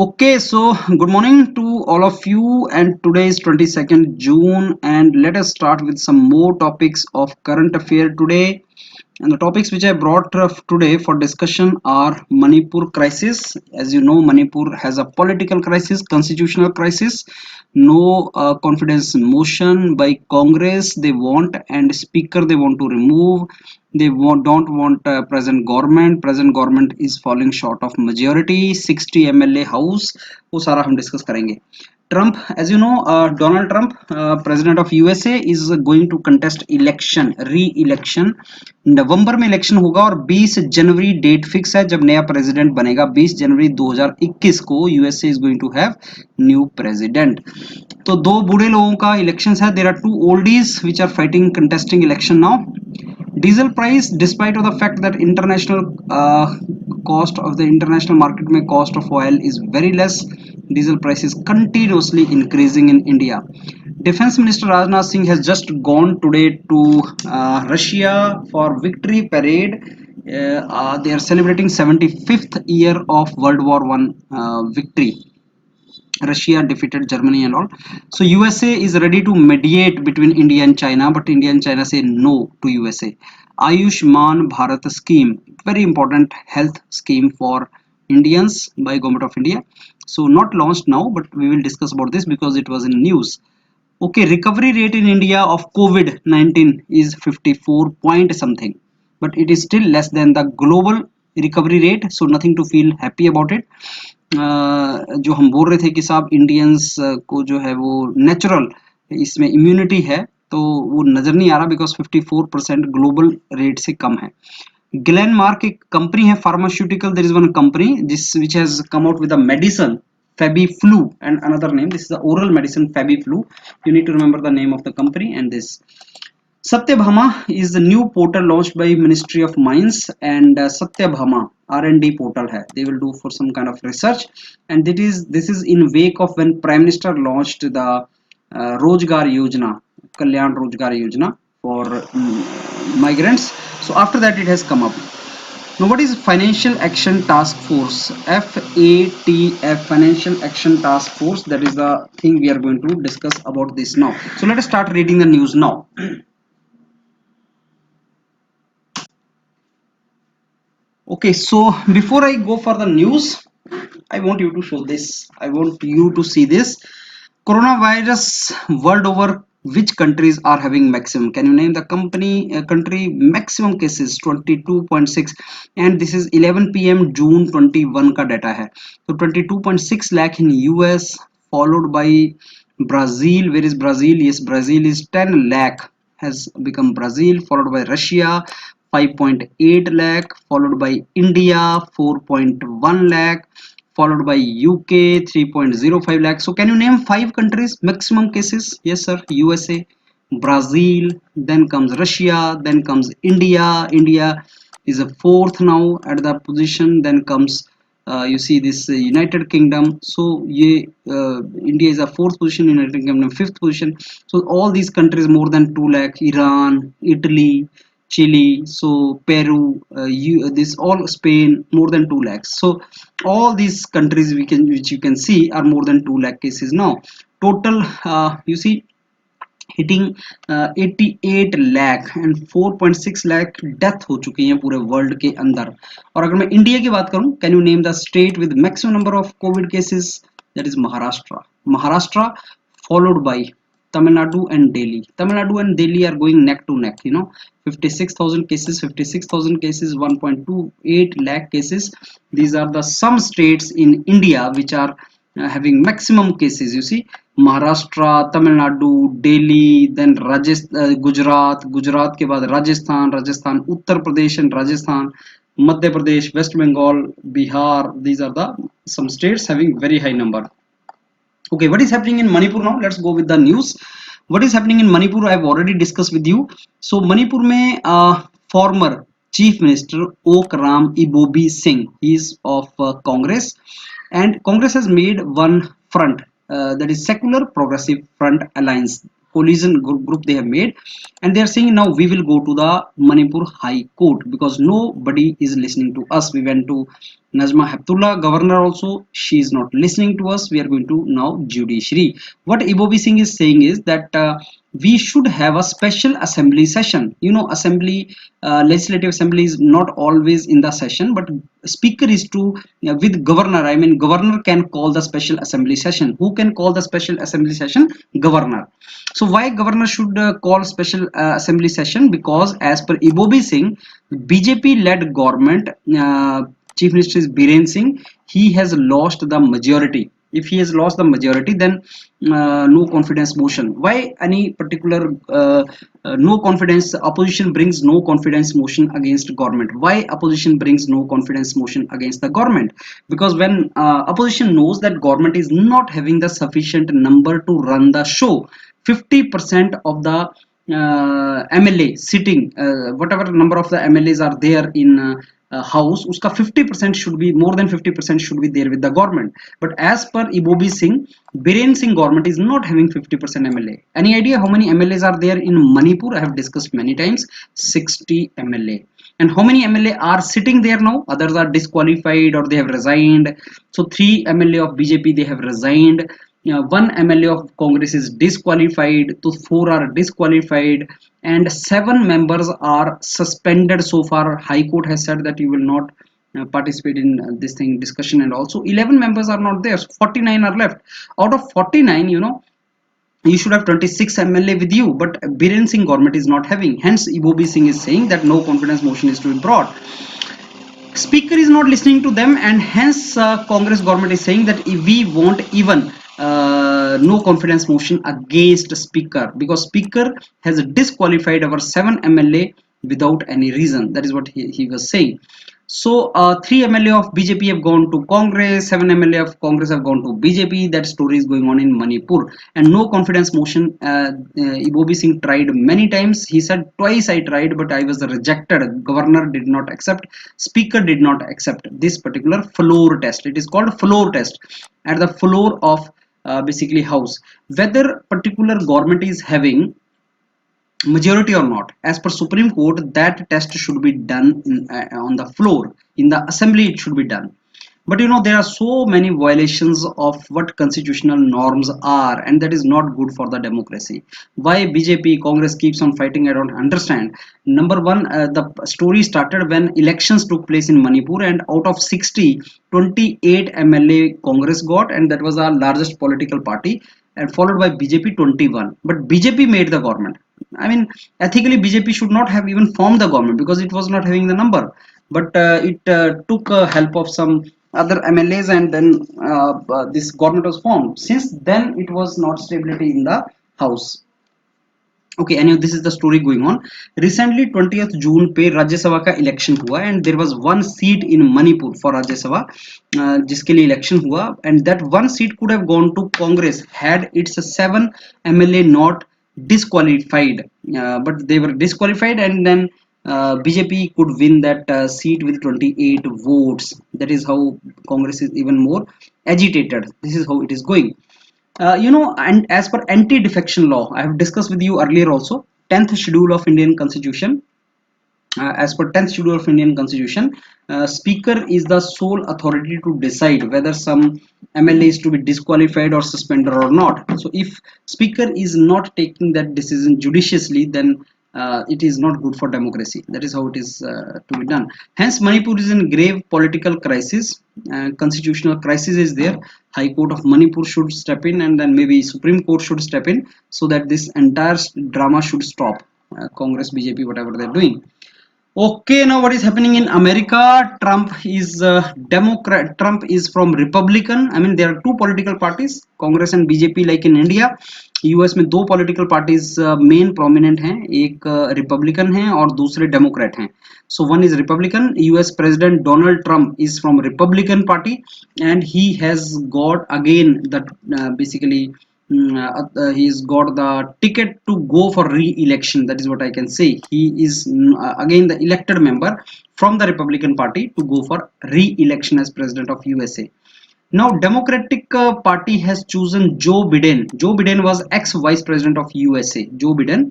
Okay, so good morning to all of you, and today is 22nd June, and let us start with some more topics of current affair today. And the topics which I brought today for discussion are Manipur crisis. As you know, Manipur has a political crisis, constitutional crisis, no confidence motion by Congress they want, and speaker they want to remove. Don't want present government is falling short of majority 60 MLA house. वो सारा हम discuss करेंगे. Trump, as you know, Donald Trump, president of USA, is going to contest election, re-election. नवंबर में election होगा और 20 जनवरी date fix है जब नया प्रेसिडेंट बनेगा. 20 जनवरी 2021 को USA is going to have new president. तो दो बूढ़े लोगों का इलेक्शन है. There are two oldies which are fighting contesting election now. Diesel price, despite of the fact that international cost of the international market में cost of oil is very less, diesel price is continuously increasing in India. Defense Minister Rajnath Singh has just gone today to Russia for victory parade. They are celebrating 75th year of World War One victory. Russia defeated Germany and all. So USA is ready to mediate between India and China, but India and China say no to USA. Ayushman Bharat scheme, very important health scheme for Indians by Government of India. So not launched now, but we will discuss about this because it was in news. Okay, recovery rate in India of COVID-19 is 54 point something, but it is still less than the global recovery rate, so nothing to feel happy about it. जो हम बोल रहे थे कि साहब Indians को जो है वो नेचुरल इसमें इम्यूनिटी है, तो वो नजर नहीं आ रहा बिकॉज 54% ग्लोबल रेट से कम है. ग्लेनमार्क एक कंपनी है pharmaceutical. There is one company जिस which has come out with a medicine Fabiflu and another name. This is the oral medicine Fabiflu. You need to remember the name of the company and this. Satyabhama is the new portal launched by Ministry of Mines, and Satyabhama R&D portal hai. They will do for some kind of research, and this is in wake of when Prime Minister launched the Rojgar Yojana, Kalyan Rojgar Yojana for migrants. So after that it has come up. Now, what is Financial Action Task Force? FATF, Financial Action Task Force. That is the thing we are going to discuss about this now. So let us start reading the news now. Okay, so before I go for the news, I want you to show this. I want you to see this. Coronavirus world over, which countries are having maximum? Can you name the country maximum cases? 22.6, and this is 11 p.m. June 21 का data है. So 22.6 lakh in US, followed by Brazil. Where is Brazil? Yes, Brazil is 10 lakh has become Brazil, followed by Russia 5.8 lakh, followed by India 4.1 lakh, followed by UK 3.05 lakh. So can you name five countries maximum cases? Yes sir. USA, Brazil, then comes Russia, then comes India. India is a fourth now at the position. Then comes you see this United Kingdom. So India is a fourth position, United Kingdom fifth position. So all these countries more than 2 lakh. Iran, Italy, Chile, so Peru, this all Spain more than 2 lakhs. So all these countries which you can see are more than 2 lakh cases now. Total you see hitting 88 lakh and 4.6 lakh death हो चुकी हैं पूरे world के अंदर. और अगर मैं India की बात करूं, can you name the state with maximum number of Covid cases? That is Maharashtra. Maharashtra followed by Tamil Nadu and Delhi. Tamil Nadu and Delhi are going neck to neck. 56,000 cases, 56,000 cases, 1.28 lakh cases. These are the some states in India which are having maximum cases. You see, Maharashtra, Tamil Nadu, Delhi, then Gujarat के बाद Rajasthan, Uttar Pradesh and Rajasthan, Madhya Pradesh, West Bengal, Bihar. These are the some states having very high number. Okay, what is happening in Manipur now? Let's go with the news. What is happening in Manipur? I have already discussed with you. So Manipur में former Chief Minister Ok Ram Ibobi Singh, he is of Congress, and Congress has made one front, that is Secular Progressive Front Alliance coalition group they have made, and they are saying now we will go to the Manipur High Court because nobody is listening to us. We went to Najma Heptullah, governor also, she is not listening to us. We are going to now judiciary. What Ibobi Singh is saying is that we should have a special assembly session. You know, assembly, legislative assembly is not always in the session, but speaker is to, with governor. I mean, governor can call the special assembly session. Who can call the special assembly session? Governor. So why governor should call special assembly session? Because as per Ibobi Singh, BJP-led government, Chief Minister is Biren Singh, he has lost the majority. If he has lost the majority, then no confidence motion. Why any particular no confidence opposition brings no confidence motion against government? Why opposition brings no confidence motion against the government? Because when opposition knows that government is not having the sufficient number to run the show, 50% of the MLA sitting, whatever number of the MLAs are there in house, uska 50% should be, more than 50% should be there with the government. But as per Ibobi Singh, Biren Singh government is not having 50% MLA. Any idea how many MLAs are there in Manipur? I have discussed many times, 60 MLA. And how many MLA are sitting there now? Others are disqualified or they have resigned. So 3 MLA of BJP, they have resigned. One MLA of Congress is disqualified, so 4 are disqualified, and 7 members are suspended so far. High Court has said that you will not participate in this thing discussion, and also 11 members are not there, so 49 are left. Out of 49, you know, you should have 26 MLA with you, but Biren Singh government is not having. Hence, Ibobi Singh is saying that no confidence motion is to be brought. Speaker is not listening to them, and hence Congress government is saying that if we want even no confidence motion against speaker, because speaker has disqualified our 7 MLA without any reason. That is what he was saying. So 3 MLA of BJP have gone to Congress, 7 MLA of Congress have gone to BJP. That story is going on in Manipur. And no confidence motion, Ibobi Singh tried many times. He said twice I tried, but I was rejected. Governor did not accept, speaker did not accept this particular floor test. It is called floor test, at the floor of basically house. Whether particular government is having majority or not, as per Supreme Court, that test should be done on the floor, in the assembly it should be done. But you know, there are so many violations of what constitutional norms are, and that is not good for the democracy. Why BJP Congress keeps on fighting, I don't understand. Number one, the story started when elections took place in Manipur, and out of 60, 28 MLA Congress got, and that was our largest political party, and followed by BJP 21. But BJP made the government. I mean, ethically, BJP should not have even formed the government because it was not having the number. But it took help of some other MLAs, and then this government was formed. Since then, it was not stability in the house. Okay, anyway, this is the story going on. Recently 20th June पे राज्यसभा का election हुआ, and there was one seat in Manipur for Rajya Sabha जिसके लिए election हुआ, and that one seat could have gone to Congress had its 7 MLA not disqualified, but they were disqualified, and then BJP could win that seat with 28 votes. That is how Congress is even more agitated. This is how it is going. You know, and as per anti-defection law, I have discussed with you earlier also, 10th schedule of Indian Constitution. As per 10th schedule of Indian Constitution, Speaker is the sole authority to decide whether some MLA is to be disqualified or suspended or not. So if Speaker is not taking that decision judiciously, then it is not good for democracy. That is how it is to be done. Hence, Manipur is in grave political crisis. Constitutional crisis is there. High Court of Manipur should step in, and then maybe Supreme Court should step in, so that this entire drama should stop. Congress, BJP, whatever they're doing. Okay, now what is happening in America? Trump is Democrat. Trump is from Republican. I mean, there are two political parties, Congress and BJP, like in India. US में दो political parties main prominent हैं, एक Republican है और दूसरे Democrat हैं. So one is Republican. US president Donald Trump is from Republican party, and he has got again the basically he's got the ticket to go for re-election. That is what I can say. He is again the elected member from the Republican Party to go for re-election as president of USA. Now Democratic Party has chosen Joe Biden. Joe Biden was ex-vice president of USA. Joe Biden,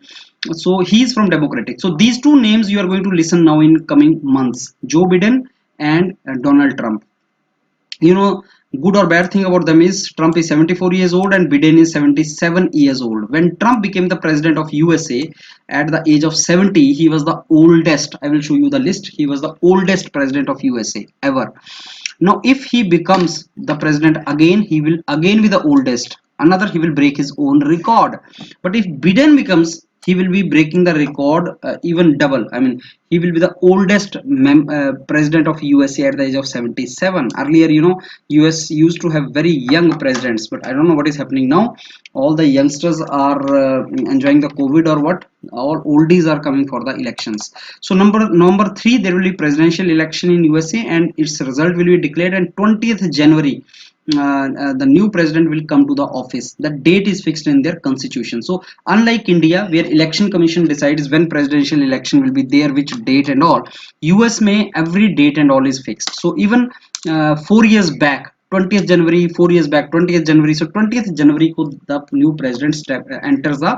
so he is from Democratic. So these two names you are going to listen now in coming months, Joe Biden and Donald Trump. you know, good or bad thing about them is Trump is 74 years old and Biden is 77 years old. When Trump became the president of USA at the age of 70, he was the oldest. I will show you the list. He was the oldest president of USA ever. Now if he becomes the president again, he will again be the oldest. Another, he will break his own record. But if Biden becomes, he will be breaking the record even double. I mean, he will be the oldest president of USA at the age of 77. Earlier, you know, US used to have very young presidents, but I don't know what is happening now. All the youngsters are enjoying the COVID or what. All oldies are coming for the elections. So number 3, there will be presidential election in USA and its result will be declared on 20th January. The new president will come to the office. The date is fixed in their constitution. So unlike India, where election commission decides when presidential election will be there, which date and all, US may every date and all is fixed. So even 4 years back, 20th January, 4 years back, 20th January. So 20th January, the new president enters the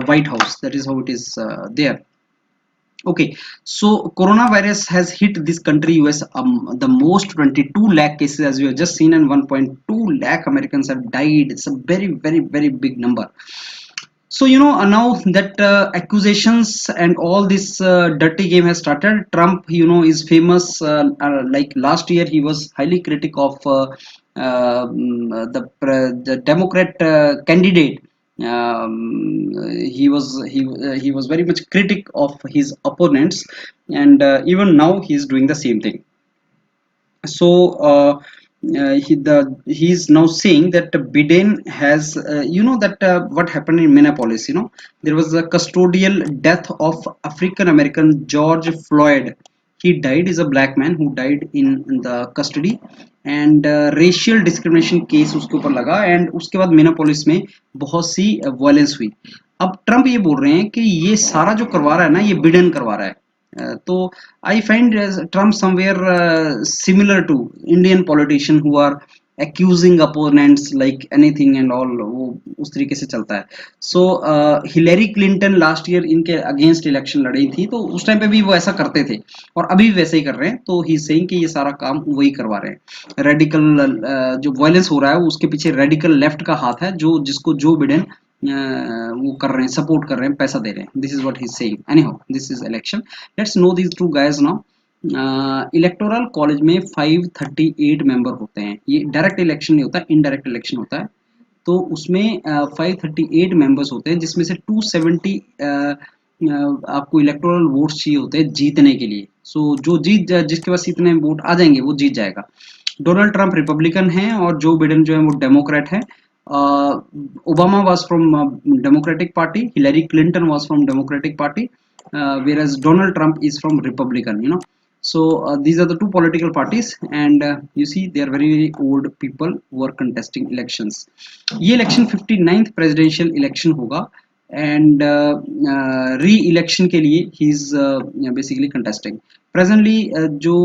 White House. That is how it is there. Okay, so coronavirus has hit this country US the most, 22 lakh cases as you have just seen, and 1.2 lakh Americans have died. It's a very, very, very big number. So you know, now that accusations and all this dirty game has started, Trump, you know, is famous. Like last year, he was highly critic of the Democrat candidate. He was very much critic of his opponents, and even now he is doing the same thing. So he's now saying that Biden has, you know, that what happened in Minneapolis, you know, there was a custodial death of African American George Floyd. He died, is a black man who died in the custody, and racial discrimination case उसके ऊपर लगा, and उसके बाद मिनापोलिस में बहुत सी violence हुई. अब Trump ये बोल रहे हैं कि ये सारा जो करवा रहा है ना, ये बिडेन करवा रहा है. तो I find Trump somewhere similar to Indian politician who are accusing opponents like anything and all. वो उस तरीके से चलता है. So Hillary Clinton last year इनके अगेंस्ट इलेक्शन लड़ी थी, तो उस टाइम पे भी वो ऐसा करते थे और अभी भी वैसे ही कर रहे हैं. तो ही सेइंग कि ये सारा काम वही करवा रहे हैं. रेडिकल जो वायलेंस हो रहा है उसके पीछे रेडिकल लेफ्ट का हाथ है, जो जिसको जो बिडेन वो कर रहे हैं, सपोर्ट कर रहे हैं, पैसा दे रहे हैं. This is what he is saying. Anyhow, this is election. Let's know these two guys now. Electoral college में 538 मेंबर होते हैं. ये डायरेक्ट इलेक्शन नहीं होता, इनडायरेक्ट इलेक्शन होता है. तो उसमें 538 मेंबर्स होते हैं, जिसमें से 270 आपको इलेक्टोरल वोट्स चाहिए होते हैं जीतने के लिए. सो जो जिसके पास इतने वोट आ जाएंगे वो जीत जाएगा. डोनाल्ड ट्रंप रिपब्लिकन है और जो बिडेन जो है वो डेमोक्रेट है. Obama was from democratic party, Hillary Clinton was from democratic party, whereas Donald Trump is from Republican, you know. So these are the two political parties, and you see they are very, very old people who are contesting elections. ये election 59th presidential election होगा, and re-election के लिए he is basically contesting. Presently जो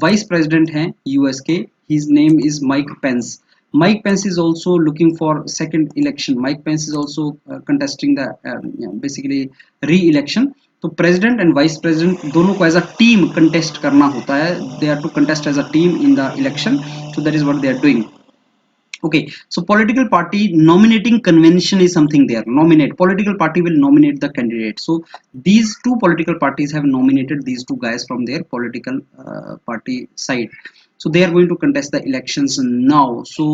vice president हैं US के, his name is Mike Pence. Mike Pence is also looking for second election. Mike Pence is also contesting the basically re-election. तो president and vice president दोनों को as a team contest करना होता है. They are to contest as a team in the election. So that is what they are doing. Okay, so political party nominating convention is something there. Nominate, political party will nominate the candidate. So these two political parties have nominated these two guys from their political party side. So they are going to contest the elections now. So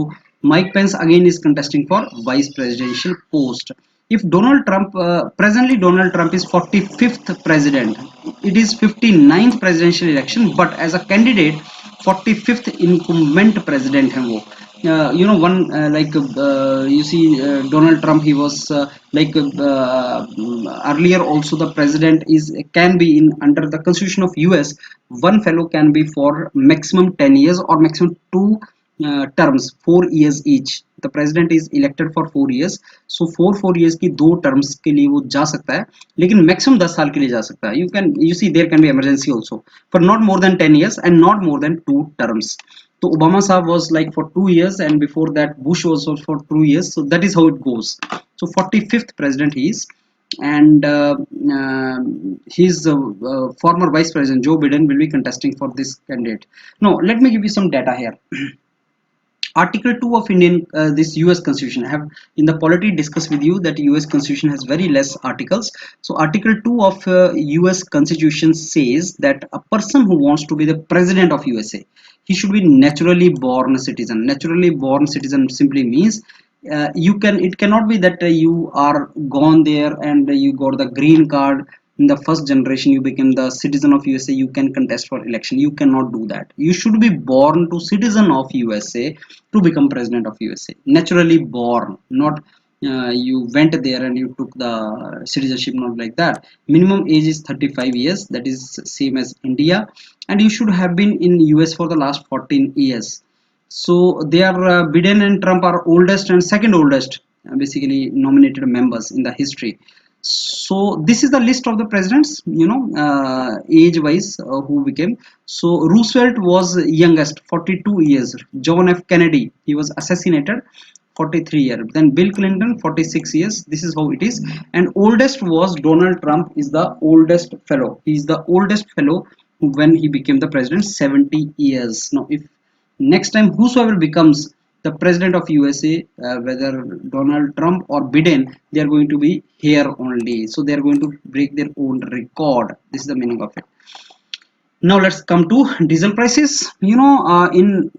Mike Pence again is contesting for vice presidential post. If Donald Trump, presently Donald Trump is 45th president. It is 59th presidential election, but as a candidate 45th incumbent president है वो. You know, one you see Donald Trump, he was earlier also the president is can be in under the constitution of US, one fellow can be for maximum 10 years or maximum 2 terms, 4 years each. The president is elected for 4 years. So 4 years की 2 terms के लिए वो जा सकता है, लेकिन maximum 10 साल के लिए जा सकता है. You see there can be emergency also for not more than 10 years and not more than 2 terms. So Obama Saab was like for 2 years, and before that Bush was for 2 years. So that is how it goes. So 45th president he is, and his former vice president Joe Biden will be contesting for this candidate. Now let me give you some data here. Article 2 of Indian this US Constitution. I have in the polity discussed with you that US Constitution has very less articles. So Article 2 of US Constitution says that a person who wants to be the president of USA, he should be naturally born citizen. Naturally born citizen simply means it cannot be that you are gone there and you got the green card in the first generation, you become the citizen of USA, you can contest for election. You cannot do that. You should be born to citizen of USA to become president of USA. Naturally born, not you went there and you took the citizenship, not like that. Minimum age is 35 years, that is same as India, and you should have been in US for the last 14 years. So they are Biden and Trump are oldest and second oldest basically nominated members in the history. So this is the list of the presidents, age wise who became. So Roosevelt was youngest, 42 years. John F. Kennedy, he was assassinated, 43 years. Then Bill Clinton, 46 years. This is how it is. And oldest was Donald Trump, is the oldest fellow. He is the oldest fellow when he became the president, 70 years. Now if next time whosoever becomes the president of USA, whether Donald Trump or Biden, they are going to be here only, so they are going to break their own record. This is the meaning of it. Now let's come to diesel prices. In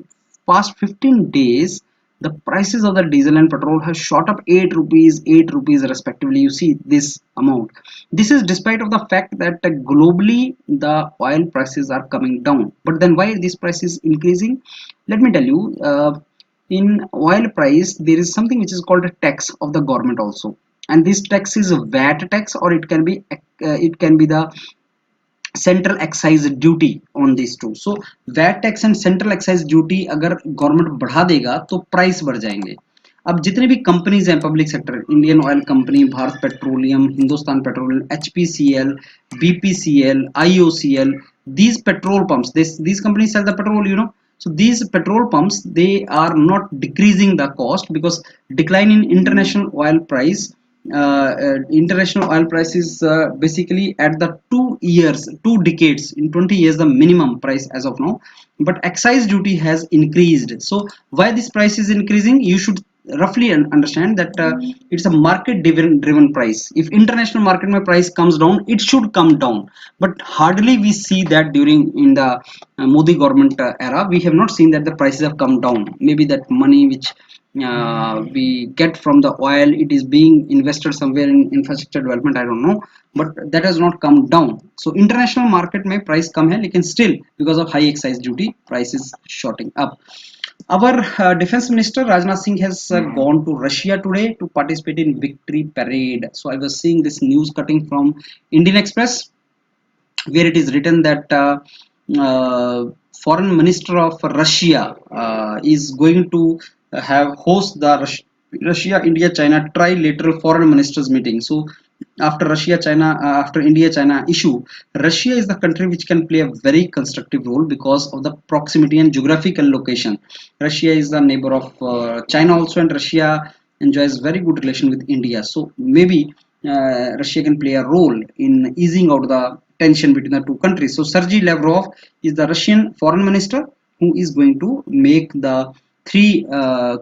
past 15 days, the prices of the diesel and petrol have shot up 8 rupees, 8 rupees respectively. You see this amount. This is despite of the fact that globally the oil prices are coming down. But then why this price is increasing? Let me tell you. In oil price, there is something which is called a tax of the government also, and this tax is a VAT tax, or it can be the central excise duty on this too. So VAT tax and central excise duty अगर government बढ़ा देगा तो price बढ़ जाएंगे. अब जितने भी companies हैं public sector, Indian oil company, Bharat petroleum, Hindustan petroleum, HPCL, BPCL, IOCL, these petrol pumps, these companies sell the petrol, so these petrol pumps, they are not decreasing the cost because decline in international oil price is basically at the 2 years, 2 decades, in 20 years the minimum price as of now, but excise duty has increased. So why this price is increasing? You should roughly understand that it's a market driven price. If international market price comes down, it should come down, but hardly we see that during in the Modi government era. We have not seen that the prices have come down. Maybe that money which we get from the oil, it is being invested somewhere in infrastructure development, I don't know, but that has not come down. So international market may price come hai, lekin still because of high excise duty, price is shooting up. Our defense minister Rajnath Singh has gone to Russia today to participate in victory parade. So I was seeing this news cutting from Indian Express, where it is written that uh, foreign minister of Russia is going to have host the Russia India China trilateral foreign ministers meeting. So after India China issue, Russia is the country which can play a very constructive role because of the proximity and geographical location. Russia is the neighbor of China also, and Russia enjoys very good relation with India. So maybe Russia can play a role in easing out the tension between the two countries. So Sergei Lavrov is the Russian foreign minister who is going to make the three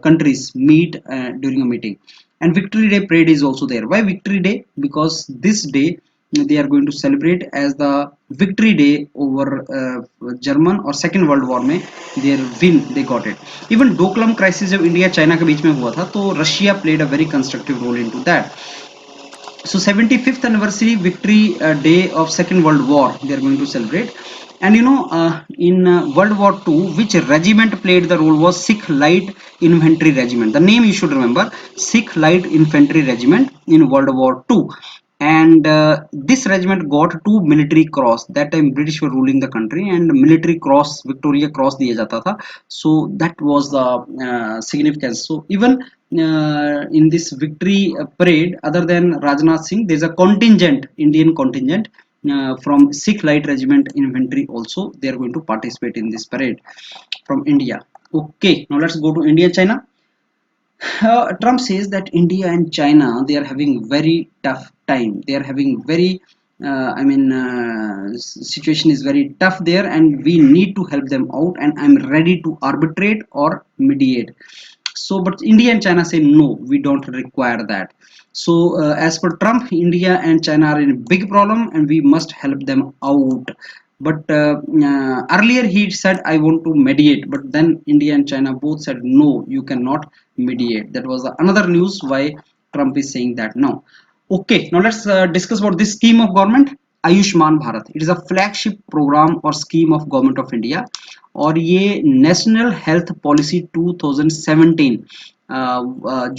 countries meet during a meeting. And Victory Day parade is also there. Why Victory Day? Because this day they are going to celebrate as the victory day over German or Second World War में their win they got it. Even Doklam crisis जब India China के बीच में हुआ था तो Russia played a very constructive role into that. So 75th anniversary victory day of Second World War they are going to celebrate. And in World War II, which regiment played the role was Sikh Light Infantry Regiment. The name you should remember, Sikh Light Infantry Regiment in World War II. And this regiment got 2 military cross. That time British were ruling the country, and military cross, Victoria Cross diya jata tha. So that was the significance. So even in this victory parade, other than Rajnath Singh, there's a contingent, Indian contingent from Sikh Light Regiment Infantry also. They are going to participate in this parade from India. Okay, now let's go to India China. Trump says that India and China, they are having very tough time. They are having very situation is very tough there, and we need to help them out, and I'm ready to arbitrate or mediate. So but India and China say no, we don't require that. So as per Trump, India and China are in a big problem and we must help them out. But earlier he said I want to mediate, but then India and China both said no, you cannot mediate. That was another news why Trump is saying that now. Okay, now let's discuss about this scheme of government, Ayushman Bharat. It is a flagship program or scheme of government of India, और ये national health policy 2017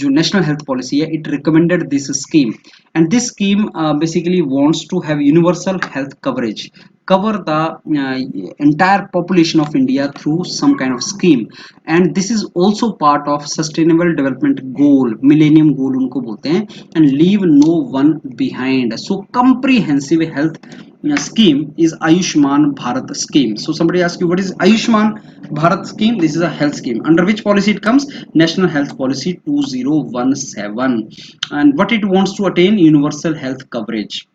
जो national health policy है, it recommended this scheme, and this scheme basically wants to have universal health coverage, cover the entire population of India through some kind of scheme. And this is also part of sustainable development goal, millennium goal उनको बोलते हैं, and leave no one behind. So comprehensive health scheme is Ayushman Bharat scheme. So somebody asks you what is Ayushman Bharat scheme? This is a health scheme. Under which policy it comes? National Health Policy 2017. And what it wants to attain? Universal health coverage.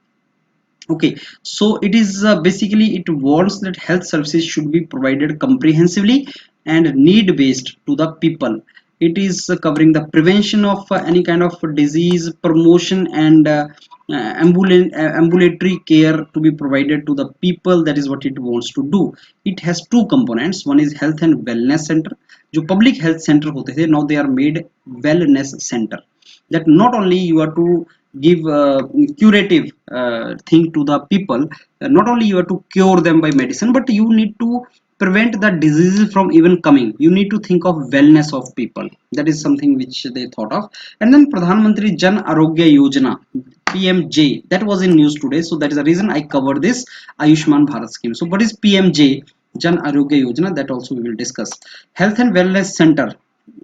Okay, so it is basically it wants that health services should be provided comprehensively and need based to the people. It is covering the prevention of any kind of disease, promotion, and ambulatory care to be provided to the people. That is what it wants to do. It has two components. One is health and wellness center. जो public health center होते थे, now they are made wellness center. That not only you are to give curative thing to the people, not only you have to cure them by medicine, but you need to prevent the diseases from even coming. You need to think of wellness of people. That is something which they thought of. And then Pradhan Mantri Jan Arogya Yojana, PMJ, that was in news today, so that is the reason I cover this Ayushman Bharat scheme. So what is PMJ, Jan Arogya Yojana? That also we will discuss. Health and wellness center.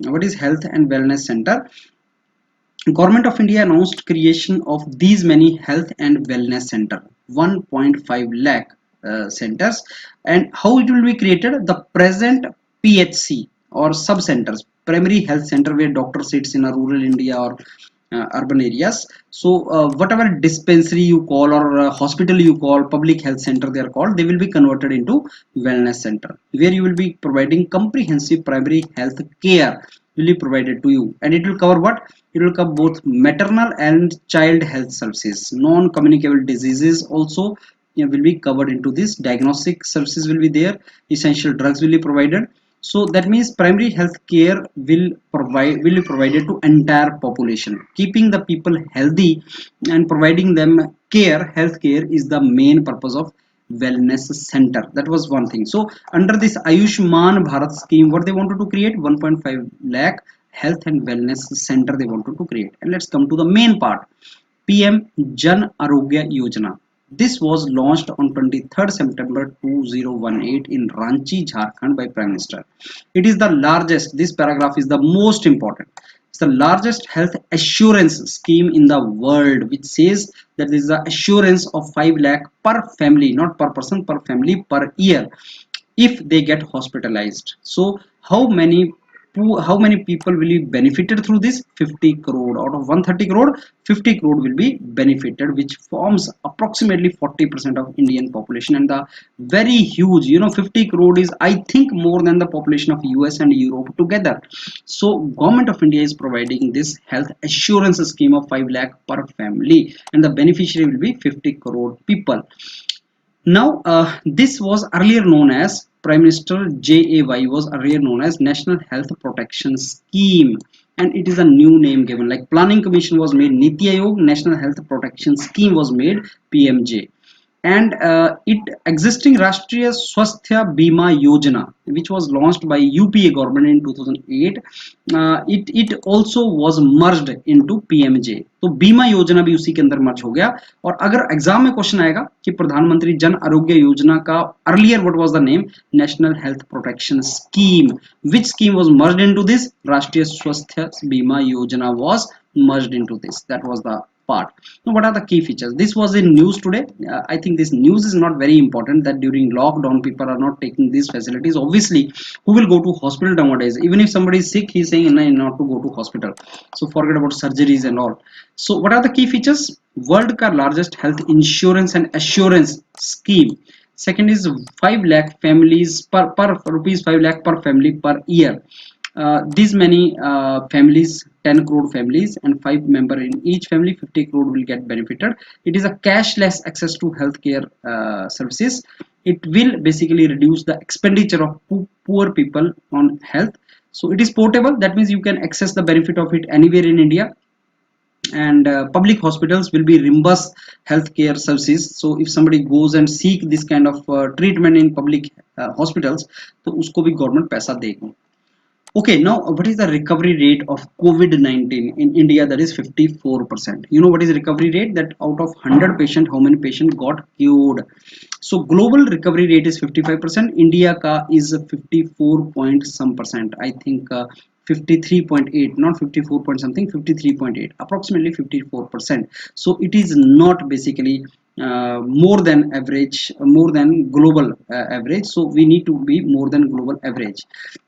What is health and wellness center? Government of India announced creation of these many health and wellness center, 1.5 lakh centers. And how it will be created? The present PHC or sub centers, primary health center, where doctor sits in a rural India or urban areas. So whatever dispensary you call or hospital you call, public health center they are called, they will be converted into wellness center, where you will be providing comprehensive primary health care will be provided to you. And it will cover what? It will cover both maternal and child health services. Non-communicable diseases also will be covered into this. Diagnostic services will be there. Essential drugs will be provided. So that means primary health care will be provided to entire population. Keeping the people healthy and providing them care, health care is the main purpose of wellness center. That was one thing. So under this Ayushman Bharat scheme, what they wanted to create? 1.5 lakh health and wellness center they wanted to create. And let's come to the main part. PM Jan Arogya Yojana. This was launched on 23rd September 2018 in Ranchi, Jharkhand by Prime Minister. It is the largest, this paragraph is the most important. It's the largest health assurance scheme in the world, which says that there is the assurance of 5 lakh per family, not per person, per family per year, if they get hospitalized. So how many people will be benefited through this? 50 crore out of 130 crore. 50 crore will be benefited, which forms approximately 40% of Indian population. And the very huge, 50 crore is, I think, more than the population of US and Europe together. So government of India is providing this health assurance scheme of 5 lakh per family, and the beneficiary will be 50 crore people. Now, this was earlier known as Prime Minister JAY was earlier known as National Health Protection Scheme, and it is a new name given. Like Planning Commission was made Niti Aayog, National Health Protection Scheme was made PMJ, and it existing Rashtriya Swasthya Bima Yojana, which was launched by UPA government in 2008, it also was merged into PMJ. तो बीमा योजना भी उसी के अंदर मर्ज हो गया. और अगर एग्जाम में क्वेश्चन आएगा कि प्रधानमंत्री जन आरोग्य योजना का earlier what was the name? National health protection scheme. Which scheme was merged into this? राष्ट्रीय स्वास्थ्य बीमा योजना was merged into this. That was the part. Now, what are the key features? This was in news today. I think this news is not very important, that during lockdown people are not taking these facilities. Obviously, who will go to hospital nowadays? Even if somebody is sick, he's saying "No, not to go to hospital." So forget about surgeries and all. So what are the key features? World ka largest health insurance and assurance scheme. Second is 5 lakh families per rupees 5 lakh per family per year. These many families, 10 crore families and 5 member in each family, 50 crore will get benefited. It is a cashless access to healthcare services. It will basically reduce the expenditure of poor people on health. So it is portable, that means you can access the benefit of it anywhere in India. And public hospitals will be reimbursed healthcare services. So if somebody goes and seek this kind of treatment in public hospitals, तो उसको भी government पैसा देगी. Okay, now what is the recovery rate of COVID-19 in India? That is 54%. You know what is recovery rate? That out of 100 patient, how many patient got cured? So global recovery rate is 55%. India ka is 54 point some percent. I think 53.8, not 54 point something, 53.8, approximately 54%. So it is not basically more than average, more than global average. So we need to be more than global average.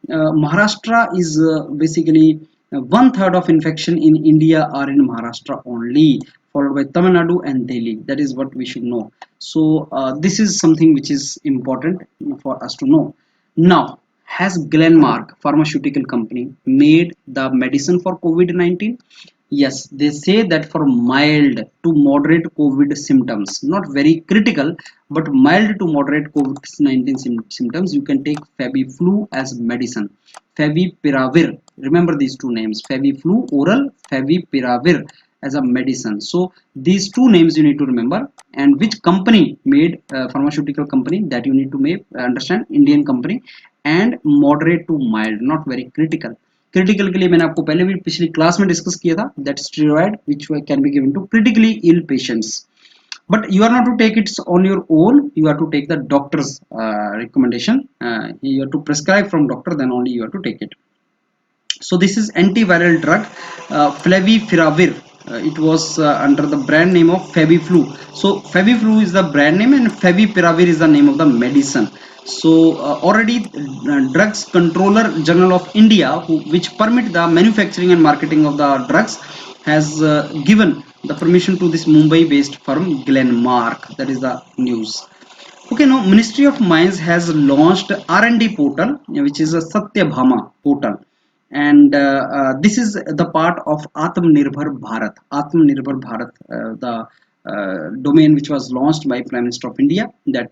Maharashtra is basically one third of infection in India are in Maharashtra only, followed by Tamil Nadu and Delhi. That is what we should know. So this is something which is important for us to know. Now, has Glenmark pharmaceutical company made the medicine for COVID-19? Yes, they say that for mild to moderate COVID symptoms, not very critical, but mild to moderate COVID-19 symptoms, you can take Fabiflu as medicine. Favipiravir, remember these two names, Fabiflu oral, Favipiravir as a medicine. So these two names you need to remember, and which company made pharmaceutical company, that you need to make understand, Indian company. And moderate to mild, not very critical. Critical के लिए मैंने आपको पहले भी पिछली class में discuss किया था, that steroid which can be given to critically ill patients, but you are not to take it on your own, you have to take the doctor's recommendation. You have to prescribe from doctor, then only you have to take it. So this is antiviral drug, Flavipiravir. It was under the brand name of Fabiflu. So Fabiflu is the brand name and Favipiravir is the name of the medicine. So already Drugs Controller General of India, which permit the manufacturing and marketing of the drugs, has given the permission to this Mumbai based firm Glenmark. That is the news. Okay, now Ministry of Mines has launched R&D portal, which is a Satyabhama portal, and this is the part of Atmanirbhar Bharat. Atmanirbhar Bharat, the domain which was launched by Prime Minister of India, that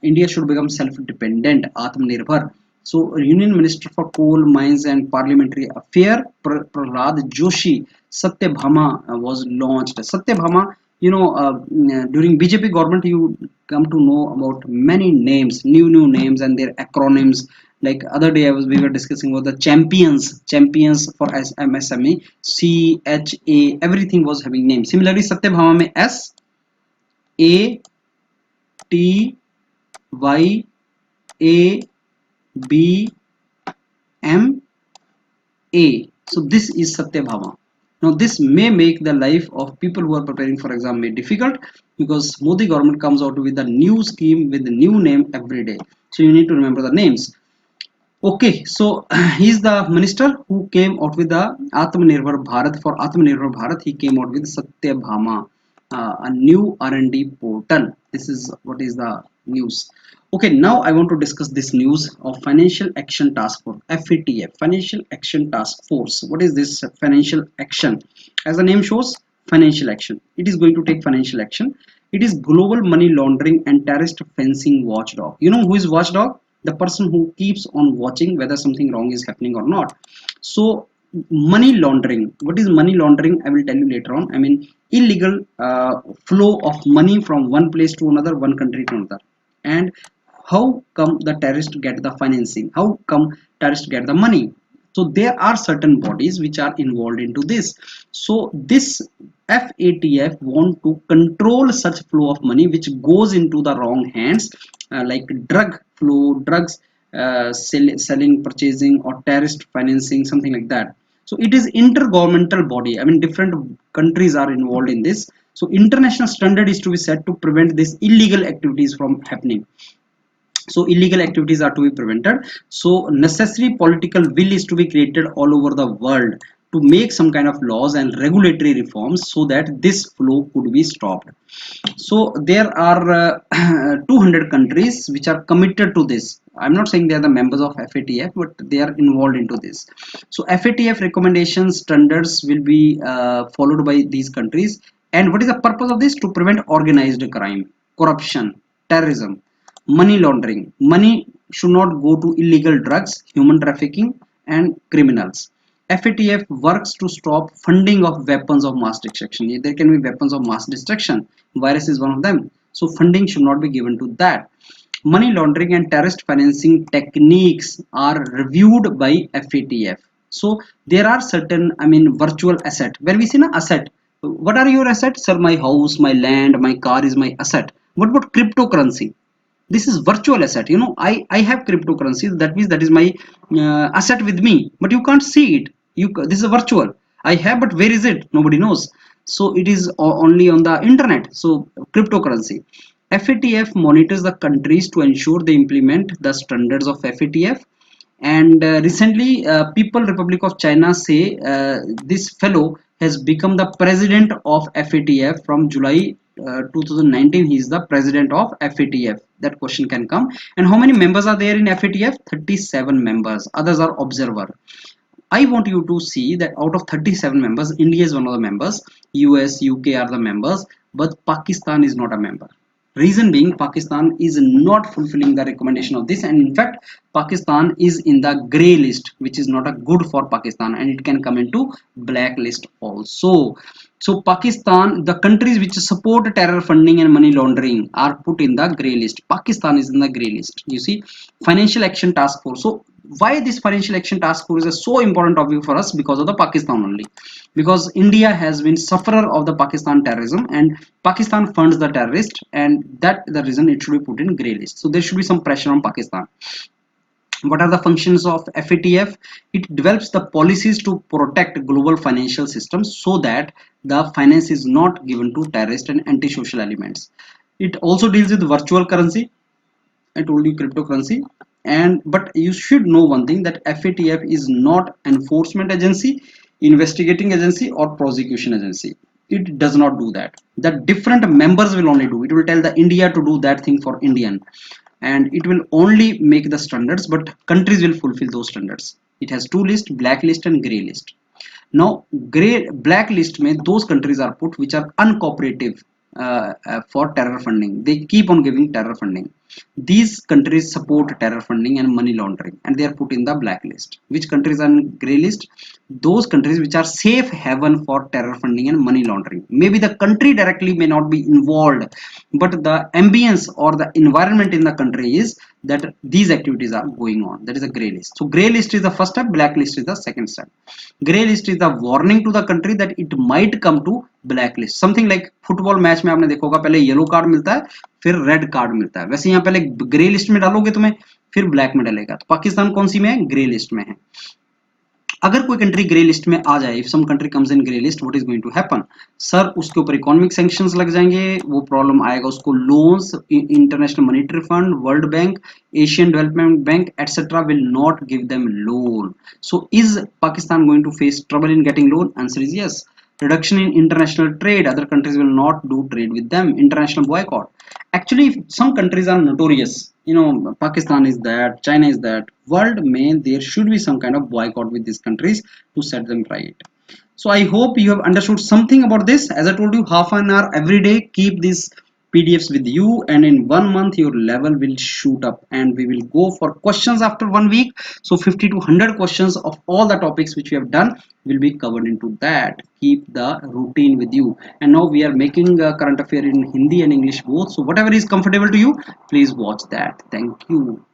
India should become self-dependent, Atmanirbhar. So, Union Minister for Coal, Mines and Parliamentary Affairs, Prahlad Joshi, Satyabhama was launched. Satyabhama, during BJP government, you come to know about many names, new names and their acronyms. Like other day, we were discussing about the champions for MSME, CHA, everything was having names. Similarly, Satyabhama mein SATYABMA. So this is Satyabhama. Now this may make the life of people who are preparing for exam may difficult, because Modi government comes out with a new scheme with a new name every day. So you need to remember the names. Okay, so he's the minister who came out with the Atmanirbhar Bharat. For Atmanirbhar Bharat, he came out with Satyabhama, a new R&D portal. This is what is the news. Okay, now I want to discuss this news of Financial Action Task Force, FATF, Financial Action Task Force. What is this financial action? As the name shows, financial action. It is going to take financial action. It is global money laundering and terrorist fencing watchdog. You know who is watchdog? The person who keeps on watching whether something wrong is happening or not. So money laundering, what is money laundering? I will tell you later on. I mean illegal flow of money from one place to another, one country to another. And how come the terrorists get the financing, how come terrorists get the money? So there are certain bodies which are involved into this. So this FATF want to control such flow of money which goes into the wrong hands, like drug flow, drugs selling, purchasing, or terrorist financing, something like that. So it is intergovernmental body, I mean different countries are involved in this. So international standard is to be set to prevent these illegal activities from happening. So illegal activities are to be prevented. So necessary political will is to be created all over the world to make some kind of laws and regulatory reforms so that this flow could be stopped. So there are 200 countries which are committed to this. I'm not saying they are the members of FATF, but they are involved into this. So FATF recommendations standards will be followed by these countries. And what is the purpose of this? To prevent organized crime, corruption, terrorism, money laundering. Money should not go to illegal drugs, human trafficking, and criminals. FATF works to stop funding of weapons of mass destruction. There can be weapons of mass destruction. Virus is one of them. So funding should not be given to that. Money laundering and terrorist financing techniques are reviewed by FATF. So there are certain, I mean, virtual asset. When we see an asset, what are your assets? Sir, my house, my land, my car is my asset. What about cryptocurrency? This is virtual asset. You know, I have cryptocurrency, that means that is my asset with me, but you can't see it. This is a virtual. I have, but where is it? Nobody knows. So it is only on the internet. So cryptocurrency. FATF monitors the countries to ensure they implement the standards of FATF. And recently People Republic of China say this fellow has become the president of FATF from July 2019. He is the president of FATF. That question can come. And how many members are there in FATF? 37 members. Others are observer. I want you to see that out of 37 members, India is one of the members, US, UK are the members, but Pakistan is not a member. Reason being, Pakistan is not fulfilling the recommendation of this, and in fact, Pakistan is in the grey list, which is not a good for Pakistan, and it can come into black list also. So Pakistan, the countries which support terror funding and money laundering are put in the grey list. Pakistan is in the grey list. You see, Financial Action Task Force. So why this Financial Action Task Force is a so important topic for us? Because of the Pakistan only. Because India has been sufferer of the Pakistan terrorism, and Pakistan funds the terrorist, and that the reason it should be put in grey list. So there should be some pressure on Pakistan. What are the functions of FATF? It develops the policies to protect global financial systems so that the finance is not given to terrorist and anti-social elements. It also deals with virtual currency. I told you cryptocurrency. And but you should know one thing, that FATF is not enforcement agency, investigating agency, or prosecution agency. It does not do that. The different members will only do. It will tell the India to do that thing for Indian, and it will only make the standards, but countries will fulfill those standards. It has two lists, black list and grey list. Now grey black list में those countries are put which are uncooperative for terror funding. They keep on giving terror funding. These countries support terror funding and money laundering, and they are put in the blacklist. Which countries are in grey list? Those countries which are safe haven for terror funding and money laundering. Maybe the country directly may not be involved, but the ambience or the environment in the country is that these activities are going on. That is a grey list. So grey list is the first step, blacklist is the second step. Grey list is the warning to the country that it might come to blacklist. Something like football match में आपने देखा होगा, पहले yellow card मिलता है, फिर red card मिलता है. वैसे यहाँ पहले ग्रे लिस्ट में डालोगे तुम्हें, फिर ब्लैक में डालेगा. तो पाकिस्तान कौन सी में है? ग्रे लिस्ट में है. अगर कोई कंट्री ग्रे लिस्ट में आ जाए, if some country comes in grey list, what is going to happen? Sir, उसके ऊपर इकोनॉमिक सैंक्शंस लग जाएंगे, वो प्रॉब्लम आएगा उसको. Loans, International Monetary Fund, World Bank, Asian Development Bank etcetera will not give them loan. So is Pakistan going to face trouble in getting loan? Answer is yes. Reduction in international trade, other countries will not do trade with them. International boycott. Actually, some countries are notorious. You know, Pakistan is that, China is that. World may, there should be some kind of boycott with these countries to set them right. So I hope you have understood something about this. As I told you, half an hour every day, keep these PDFs with you, and in 1 month your level will shoot up, and we will go for questions after 1 week. So 50 to 100 questions of all the topics which we have done will be covered into that. Keep the routine with you. And now we are making current affair in Hindi and English both. So whatever is comfortable to you, please watch that. Thank you.